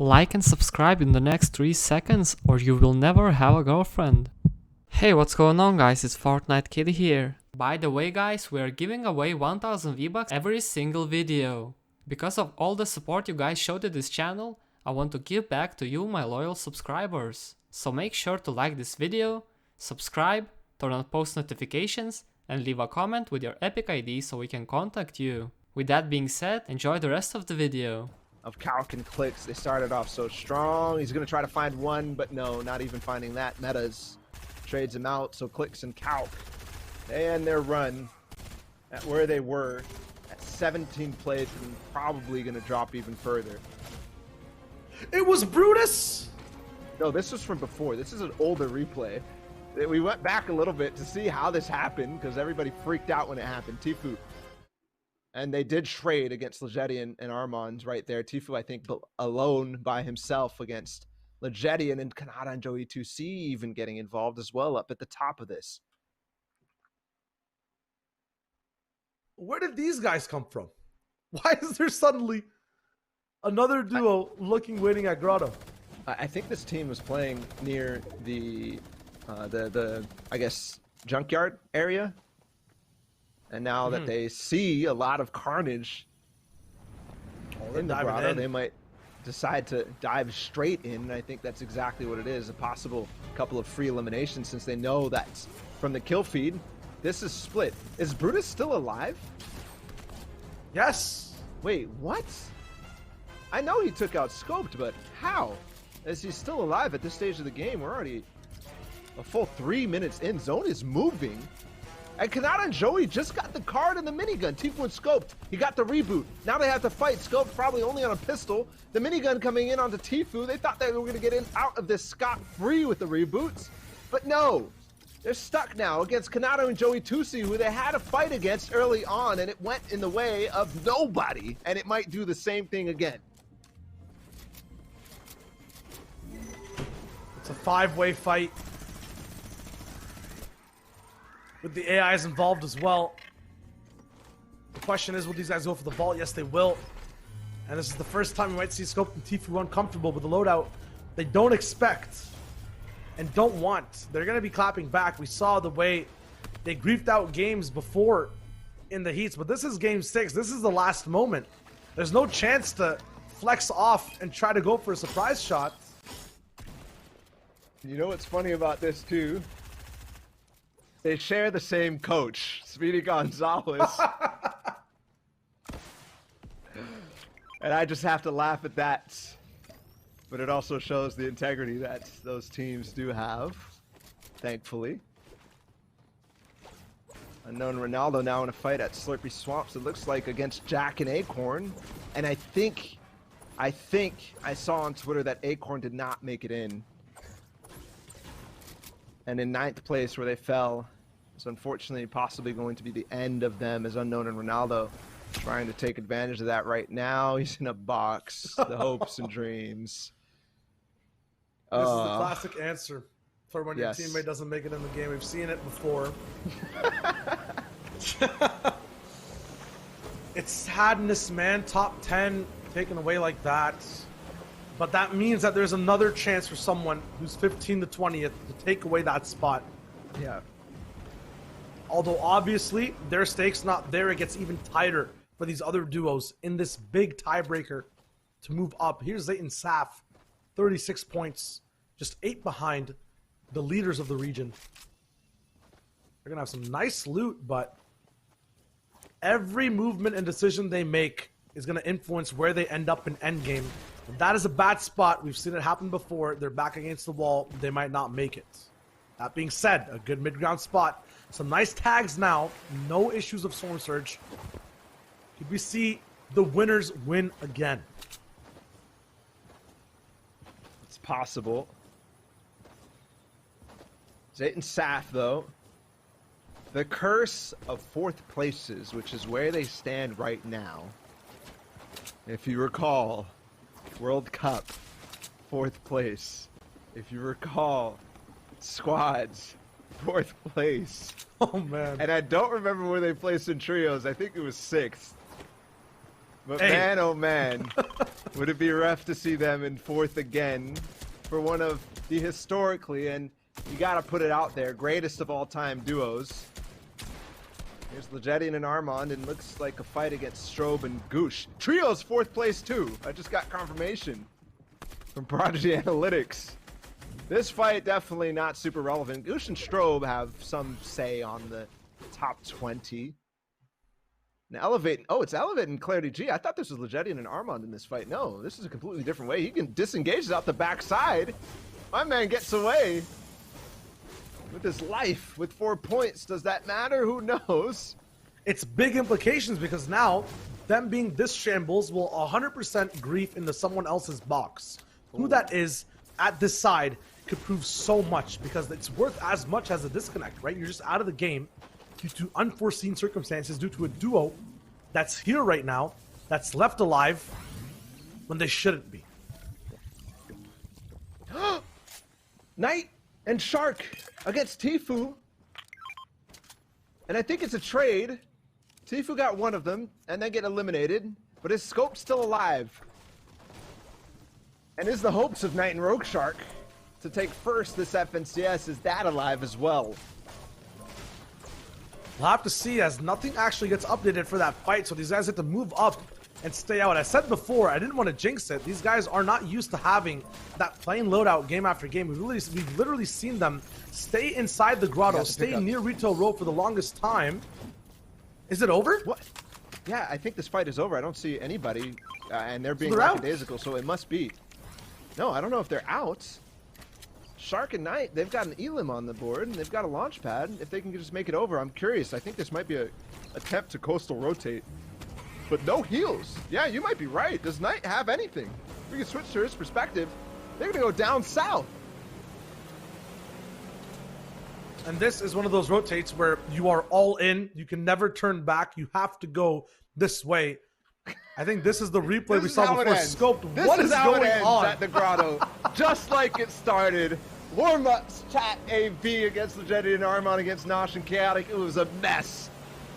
Like and subscribe in the next 3 seconds or you will never have a girlfriend. Hey, what's going on guys, it's Fortnite Kid here. By the way guys, we are giving away 1000 V-Bucks every single video. Because of all the support you guys showed to this channel, I want to give back to you my loyal subscribers. So make sure to like this video, subscribe, turn on post notifications, and leave a comment with your epic ID so we can contact you. With that being said, enjoy the rest of the video. Of Calc and Clicks, they started off so strong. He's going to try to find one, but no, not even finding that. Metas trades him out, so Clicks and Calc, they end their run at where they were at 17 plays and probably going to drop even further. It was Brutus! No, this was from before. This is an older replay. We went back a little bit to see how this happened because everybody freaked out when it happened. Tfue. And they did trade against Legedian and Armand right there. Tfue, I think, alone by himself against Legedian, and Kanata and Joey 2C even getting involved as well up at the top of this. Where did these guys come from? Why is there suddenly another duo waiting at Grotto? I think this team was playing near the I guess, junkyard area. And now that they see a lot of carnage in the grotto, they might decide to dive straight in. And I think that's exactly what it is. A possible couple of free eliminations since they know that from the kill feed, this is split. Is Brutus still alive? Yes. Wait, what? I know he took out Scoped, but how? Is he still alive at this stage of the game? We're already a full 3 minutes in. Zone is moving. And Kanata and Joey just got the card and the minigun. Tfue and Scoped, he got the reboot. Now they have to fight. Scoped probably only on a pistol. The minigun coming in onto Tfue. They thought they were going to get in out of this scot-free with the reboots. But no, they're stuck now against Kanata and Joey 2C, who they had a fight against early on, and it went in the way of nobody. And it might do the same thing again. It's a 5-way fight, with the AIs involved as well. The question is, will these guys go for the vault? Yes, they will. And this is the first time we might see Scope and Tfue uncomfortable with the loadout they don't expect and don't want. They're going to be clapping back. We saw the way they griefed out games before in the heats, but this is game 6. This is the last moment. There's no chance to flex off and try to go for a surprise shot. You know what's funny about this too? They share the same coach, Speedy Gonzalez. And I just have to laugh at that. But it also shows the integrity that those teams do have, thankfully. Unknown Ronaldo now in a fight at Slurpy Swamps, it looks like, against Jack and Acorn. And I think I saw on Twitter that Acorn did not make it in. And in 9th place where they fell, is unfortunately possibly going to be the end of them, as Unknown and Ronaldo trying to take advantage of that right now. He's in a box. The hopes and dreams. This is the classic answer for when your teammate doesn't make it in the game. We've seen it before. It's sadness, man. Top 10 taken away like that. But that means that there's another chance for someone who's 15 to 20th to take away that spot. Yeah. Although obviously their stakes not there, it gets even tighter for these other duos in this big tiebreaker to move up. Here's Zayton Saf, 36 points, just 8 behind the leaders of the region. They're gonna have some nice loot, but every movement and decision they make is gonna influence where they end up in endgame. And that is a bad spot. We've seen it happen before. They're back against the wall. They might not make it. That being said, a good mid-ground spot. Some nice tags now. No issues of Storm Surge. Could we see the winners win again? It's possible. Zayton Saf, though. The curse of 4th places, which is where they stand right now. If you recall, World Cup, 4th place. If you recall, squads, 4th place. Oh man. And I don't remember where they placed in trios. I think it was 6th. But Hey. man, oh man, would it be rough to see them in fourth again for one of the historically, and you gotta put it out there, greatest of all time duos. Here's Legedian and Armand, and looks like a fight against Strobe and Goosh. Trio's fourth place too. I just got confirmation from Prodigy Analytics. This fight definitely not super relevant. Goosh and Strobe have some say on the top 20. Now Elevate, oh, it's Elevate and Clarity G. I thought this was Legedian and Armand in this fight. No, this is a completely different way. He can disengage out the backside. My man gets away with his life with 4 points. Does that matter? Who knows? It's big implications because now them being this shambles will 100% grief into someone else's box. Who that is at this side could prove so much because it's worth as much as a disconnect, right? You're just out of the game due to unforeseen circumstances, due to a duo that's here right now, that's left alive when they shouldn't be. Knight and Shark against Tfue. And I think it's a trade. Tfue got one of them and then get eliminated, but his scope's still alive. And is the hopes of Knight and Rogue Shark to take first this FNCS, is that alive as well? We'll have to see as nothing actually gets updated for that fight, so these guys have to move up and stay out. I said before, I didn't want to jinx it. These guys are not used to having that plain loadout game after game. We've literally seen them stay inside the grotto, stay near Retail Row for the longest time. Is it over? What? Yeah, I think this fight is over. I don't see anybody, and they're being they're out. lackadaisical, so it must be. No, I don't know if they're out. Shark and Knight, they've got an Elim on the board, and they've got a launch pad. If they can just make it over, I'm curious. I think this might be a attempt to coastal rotate. But no heals. Yeah, you might be right. Does Knight have anything? We can switch to his perspective. They're going to go down south. And this is one of those rotates where you are all in. You can never turn back. You have to go this way. I think this is the replay we saw before scoped. What is going on at the grotto? Just like it started. Warm-ups, chat AV against Legedian and Armand against Nosh and Chaotic. It was a mess.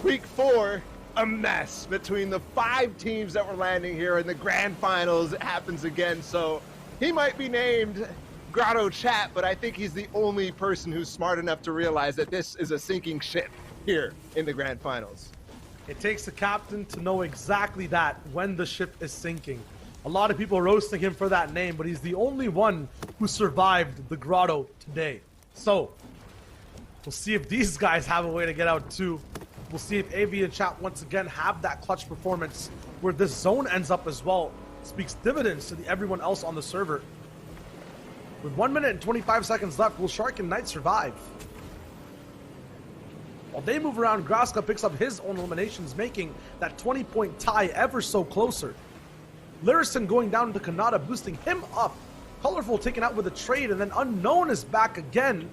Week 4, a mess between the 5 teams that were landing here in the grand finals. It happens again, so he might be named Grotto Chat, but I think he's the only person who's smart enough to realize that this is a sinking ship here in the grand finals. It takes a captain to know exactly that when the ship is sinking. A lot of people are roasting him for that name, but he's the only one who survived the grotto today. So, we'll see if these guys have a way to get out too. We'll see if AV and chat once again have that clutch performance where this zone ends up as well. Speaks dividends to everyone else on the server. With 1 minute and 25 seconds left, will Shark and Knight survive? While they move around, Graska picks up his own eliminations, making that 20-point tie ever so closer. Lyrison going down to Kanata, boosting him up. Colorful taken out with a trade, and then Unknown is back again.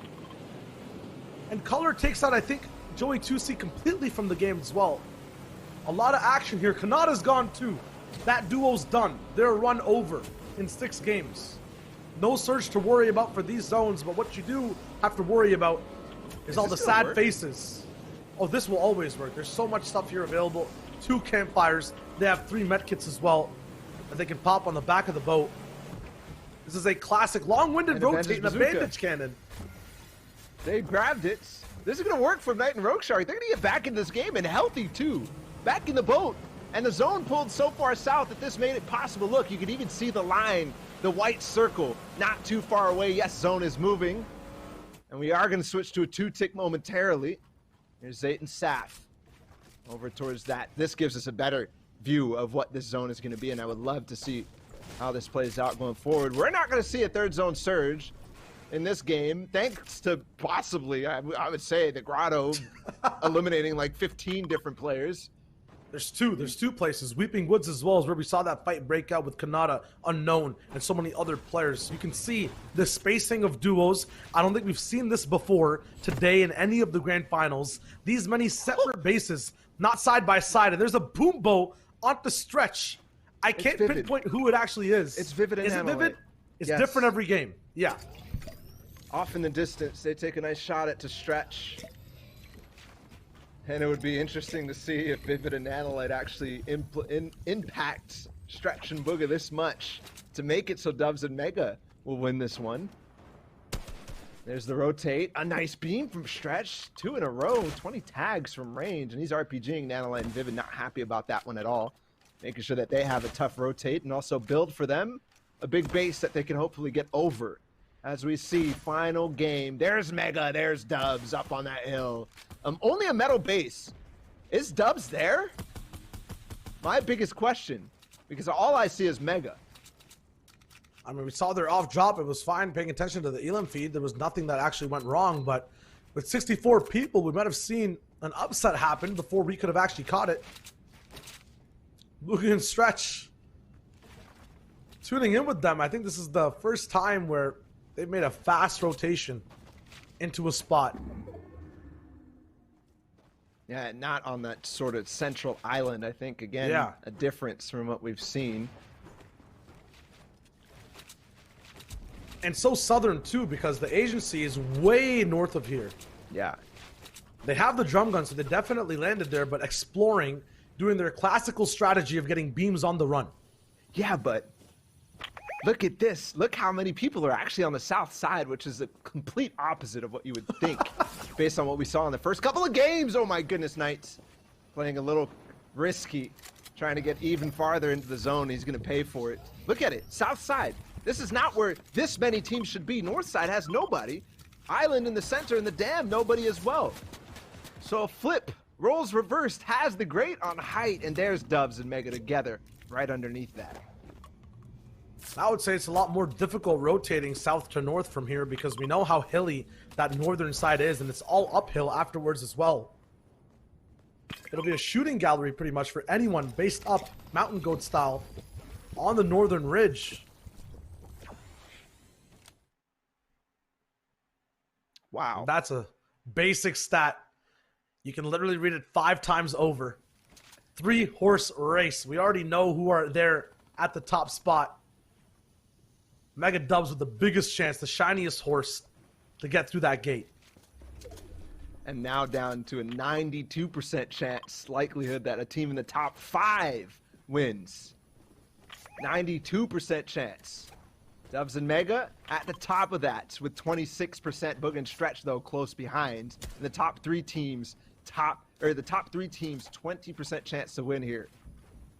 And Color takes out, I think, Joey 2C completely from the game as well. A lot of action here. Kanata's gone too. That duo's done. They're run over in 6 games. No surge to worry about for these zones, but what you do have to worry about is all the sad faces. Oh, this will always work. There's so much stuff here available. 2 campfires. They have 3 medkits as well that they can pop on the back of the boat. This is a classic long-winded rotate and a bandage cannon. They grabbed it. This is going to work for Knight and Rogue Shark. They're going to get back in this game and healthy too. Back in the boat. And the zone pulled so far south that this made it possible. Look, you can even see the line, the white circle, not too far away. Yes, zone is moving. And we are going to switch to a 2-tick momentarily. Here's Zayt and Saf over towards that. This gives us a better view of what this zone is going to be, and I would love to see how this plays out going forward. We're not going to see a 3rd zone surge in this game, thanks to possibly, I would say, the Grotto eliminating like 15 different players. There's two places. Weeping Woods as well as where we saw that fight break out with Kanata, Unknown, and so many other players. You can see the spacing of duos. I don't think we've seen this before today in any of the grand finals. These many separate bases, not side by side. And there's a boom bow on the stretch. I can't pinpoint who it actually is. It's Vivid and Is it Vivid? It's Yes. different every game. Yeah. Off in the distance, they take a nice shot at to stretch. And it would be interesting to see if Vivid and Nanolite actually impact Stretch and Bugha this much to make it so Dubs and Mega will win this one. There's the rotate. A nice beam from Stretch. 2 in a row. 20 tags from range. And he's RPGing Nanolite and Vivid. Not happy about that one at all. Making sure that they have a tough rotate and also build for them a big base that they can hopefully get over. As we see, final game. There's Mega. There's Dubs up on that hill. Only a metal base. Is Dubs there? My biggest question. Because all I see is Mega. I mean, we saw their off drop. It was fine paying attention to the Elam feed. There was nothing that actually went wrong. But with 64 people, we might have seen an upset happen before we could have actually caught it. Bugha and Stretch tuning in with them. I think this is the first time where they've made a fast rotation into a spot. Yeah, not on that sort of central island. I think, again, Yeah. a difference from what we've seen. And so southern, too, because the agency is way north of here. Yeah. They have the drum gun, so they definitely landed there, but exploring, doing their classical strategy of getting beams on the run. Yeah, but look at this. Look how many people are actually on the south side, which is the complete opposite of what you would think based on what we saw in the first couple of games. Oh my goodness, Knights playing a little risky, trying to get even farther into the zone. He's going to pay for it. Look at it. South side. This is not where this many teams should be. North side has nobody. Island in the center and the dam, nobody as well. So a flip, roles reversed, has the great on height, and there's Dubs and Mega together right underneath that. I would say it's a lot more difficult rotating south to north from here because we know how hilly that northern side is, and it's all uphill afterwards as well. It'll be a shooting gallery pretty much for anyone based up mountain goat style on the northern ridge. Wow. That's a basic stat. You can literally read it 5 times over. 3-horse race. We already know who are there at the top spot. Mega Dubs with the biggest chance, the shiniest horse, to get through that gate. And now down to a 92% chance likelihood that a team in the top 5 wins. 92% chance. Dubs and Mega at the top of that with 26%. Bugha and Stretch though close behind. And the top 3 teams, the top 3 teams, 20% chance to win here.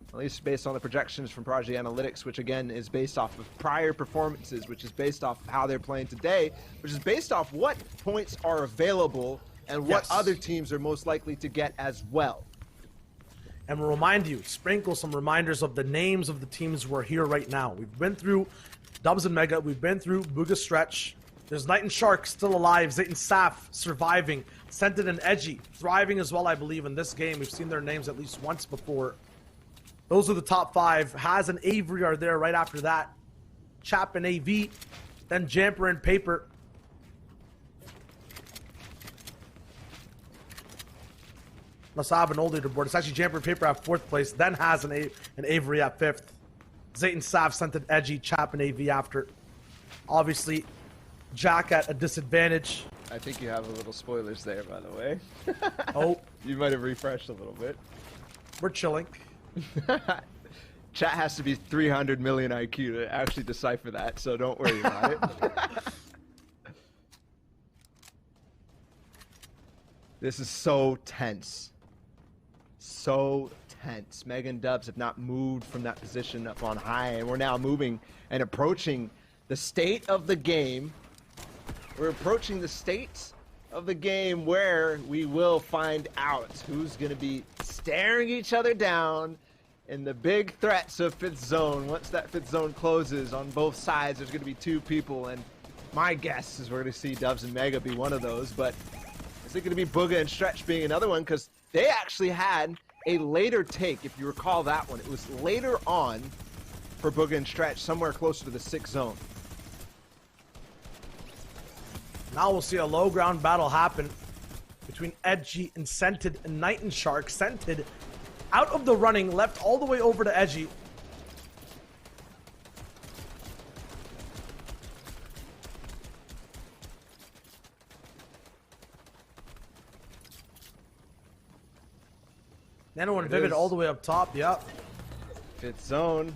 At least based on the projections from Project Analytics, which again is based off of prior performances, which is based off of how they're playing today, which is based off what points are available and what other teams are most likely to get as well. And we'll remind you, sprinkle some reminders of the names of the teams who are here right now. We've been through Dubs and Mega, we've been through Bugha Stretch. There's Knight and Shark still alive, Zayton Saf surviving, Scented and Edgy thriving as well, I believe, in this game. We've seen their names at least once before. Those are the top 5. Haz and Avery are there right after that. Chap and AV, then Jamper and Paper. Must have an old leaderboard. It's actually Jamper and Paper at 4th place, then Haz and Avery at 5th. Zayton Sav, Scented, Edgy, Chap and AV after. Obviously, Jack at a disadvantage. I think you have a little spoilers there, by the way. Oh. You might have refreshed a little bit. We're chilling. Chat has to be 300 million IQ to actually decipher that, so don't worry about it. This is so tense. So tense. Mega and Dubs have not moved from that position up on high, and we're now moving and approaching the state of the game. We're approaching the state of the game where we will find out who's going to be staring each other down in the big threats of 5th zone. Once that 5th zone closes on both sides, there's going to be 2 people, and my guess is we're going to see Dubs and Mega be one of those, but is it going to be Bugha and Stretch being another one? Because they actually had a later take, if you recall that one. It was later on for Bugha and Stretch, somewhere closer to the 6th zone. Now we'll see a low ground battle happen between Edgy and Scented and Knight and Shark. Scented out of the running, left all the way over to Edgy. Nano and It Vivid is. all the way up top. Yep. Fifth zone.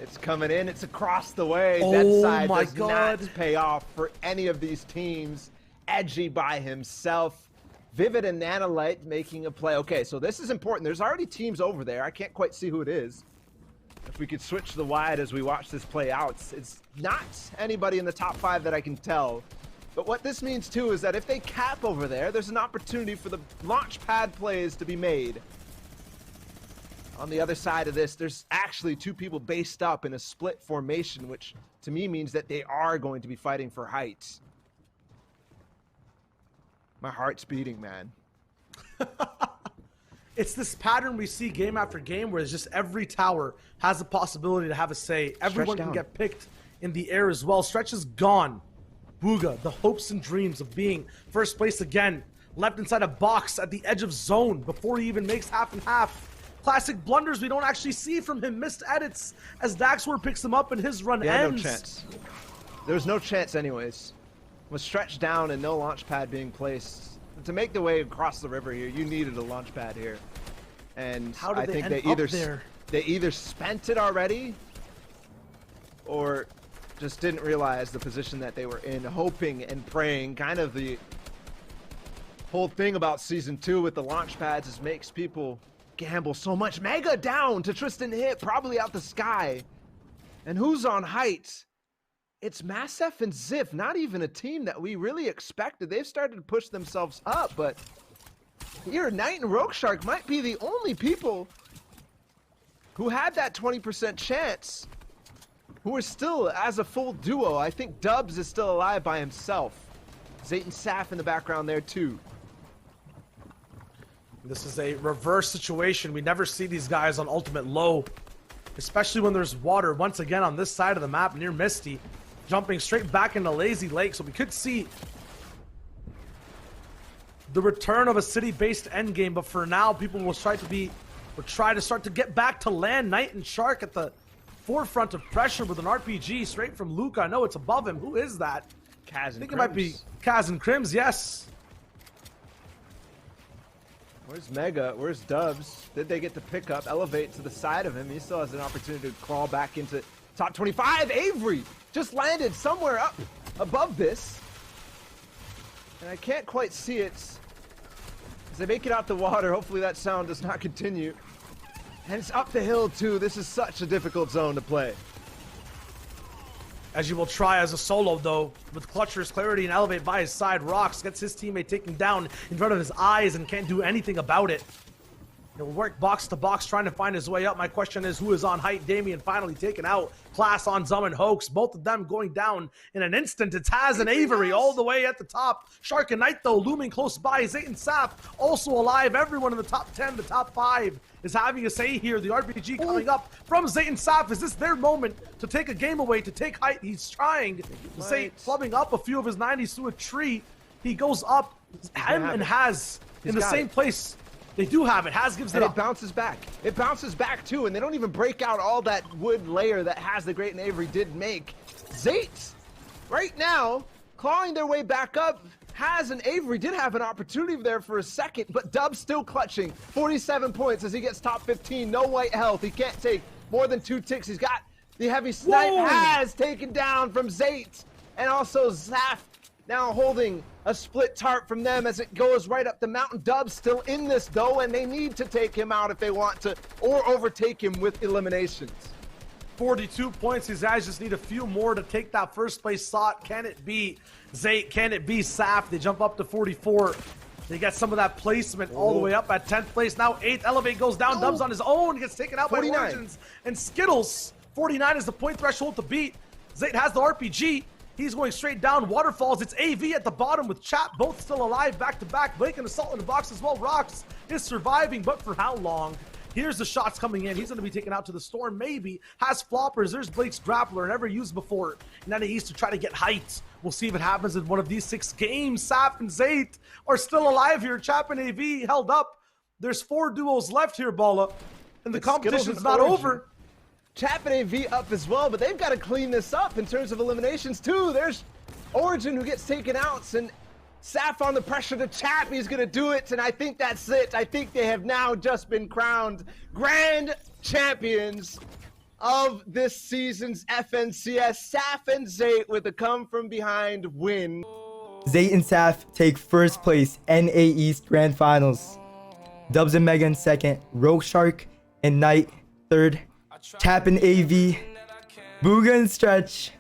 It's coming in. It's across the way. Oh That side my does God. not pay off for any of these teams. Edgy by himself. Vivid and Nanolite making a play. Okay, so this is important. There's already teams over there. I can't quite see who it is. If we could switch the wide as we watch this play out. It's not anybody in the top 5 that I can tell. But what this means too is that if they cap over there, there's an opportunity for the launch pad plays to be made. On the other side of this, there's actually 2 people based up in a split formation, which to me means that they are going to be fighting for height. My heart's beating, man. It's this pattern we see game after game where it's just every tower has the possibility to have a say. Everyone can down. get picked in the air as well. Stretch is gone. Bugha, the hopes and dreams of being first place again, left inside a box at the edge of zone before he even makes half and half. Classic blunders we don't actually see from him. Missed edits as Daxword picks him up and his run Yeah, ends. no chance. There was no chance anyways. Was stretched down and no launch pad being placed. To make the way across the river here, you needed a launch pad here. And How did I they think end they up either there? they either spent it already or just didn't realize the position that they were in, hoping and praying. Kind of the whole thing about season 2 with the launch pads is makes people gamble so much. Mega down to Tristan hit, probably out the sky. And who's on height? It's Massef and Ziff, not even a team that we really expected. They've started to push themselves up, but here, Knight and Rogue Shark might be the only people who had that 20% chance, who are still as a full duo. I think Dubs is still alive by himself. Zayt and Saf in the background there too. This is a reverse situation. We never see these guys on ultimate low, especially when there's water. Once again on this side of the map near Misty, jumping straight back into Lazy Lake. So we could see the return of a city-based endgame, but for now, people will try to start to get back to land. Knight and Shark at the forefront of pressure with an RPG straight from Luca. I know it's above him. Who is that? Kaz I and think it might be Crims. Kaz and Crims, yes. Where's Mega? Where's Dubs? Did they get the pickup? Elevate to the side of him. He still has an opportunity to crawl back into top 25. Avery just landed somewhere up above this. And I can't quite see it. As they make it out the water, hopefully that sound does not continue. And it's up the hill too. This is such a difficult zone to play. As you will try as a solo, though, with Clutcher's clarity and elevate by his side. Rocks gets his teammate taken down in front of his eyes and can't do anything about it. He'll work box to box, trying to find his way up. My question is, who is on height? Damien finally taken out. Class on Zum and Hoax, both of them going down in an instant. It's Haz and Avery all the way at the top. Shark and Knight, though, looming close by. Zayt and Saf also alive. Everyone in the top 10, the top 5 is having a say here. The RPG coming up from Zayt and Saf. Is this their moment to take a game away, to take height? He's trying. Zayt clubbing up a few of his 90s to a tree. He goes up. Him and Haz in the same place. They do have it. Haz gives it And up. it bounces back. It bounces back too, and they don't even break out all that wood layer that Haz the Great and Avery did make. Zayt, right now, clawing their way back up. Haz and Avery did have an opportunity there for a second, but Dub's still clutching. 47 points as he gets top 15. No white health. He can't take more than 2 ticks. He's got the heavy snipe. Whoa! Haz taken down from Zayt, and also Zaf now holding a split tarp from them as it goes right up the mountain. Dub's still in this though, and they need to take him out if they want to, or overtake him with eliminations. 42 points. These guys just need a few more to take that first place slot. Can it be Zayt? Can it be Saf? They jump up to 44. They get some of that placement all the way up at 10th place. Now 8th. Elevate goes down. Dubs on his own. Gets taken out 49. by Origins and Skittles. 49 is the point threshold to beat. Zayt has the RPG. He's going straight down. Waterfalls. It's AV at the bottom with Chap both still alive back to back. Blake and Assault in the box as well. Rocks is surviving, but for how long? Here's the shots coming in. He's going to be taken out to the storm, maybe. Has floppers. There's Blake's grappler, never used before. And then he needs to try to get height. We'll see if it happens in one of these 6 games. Saf and Zayt are still alive here. Chap and AV held up. There's 4 duos left here, Balla. And the competition's not over. Chap and AV up as well, but they've got to clean this up in terms of eliminations too. There's Origin who gets taken out, and Saf on the pressure to tap. He's gonna do it, and I think that's it. I think they have now just been crowned grand champions of this season's FNCS. Saf and Zayt with a come from behind win. Zayt and Saf take first place NA East Grand Finals. Dubs and Mega in second. Rogue Shark and Knight third. Tap and AV. Bugha and Stretch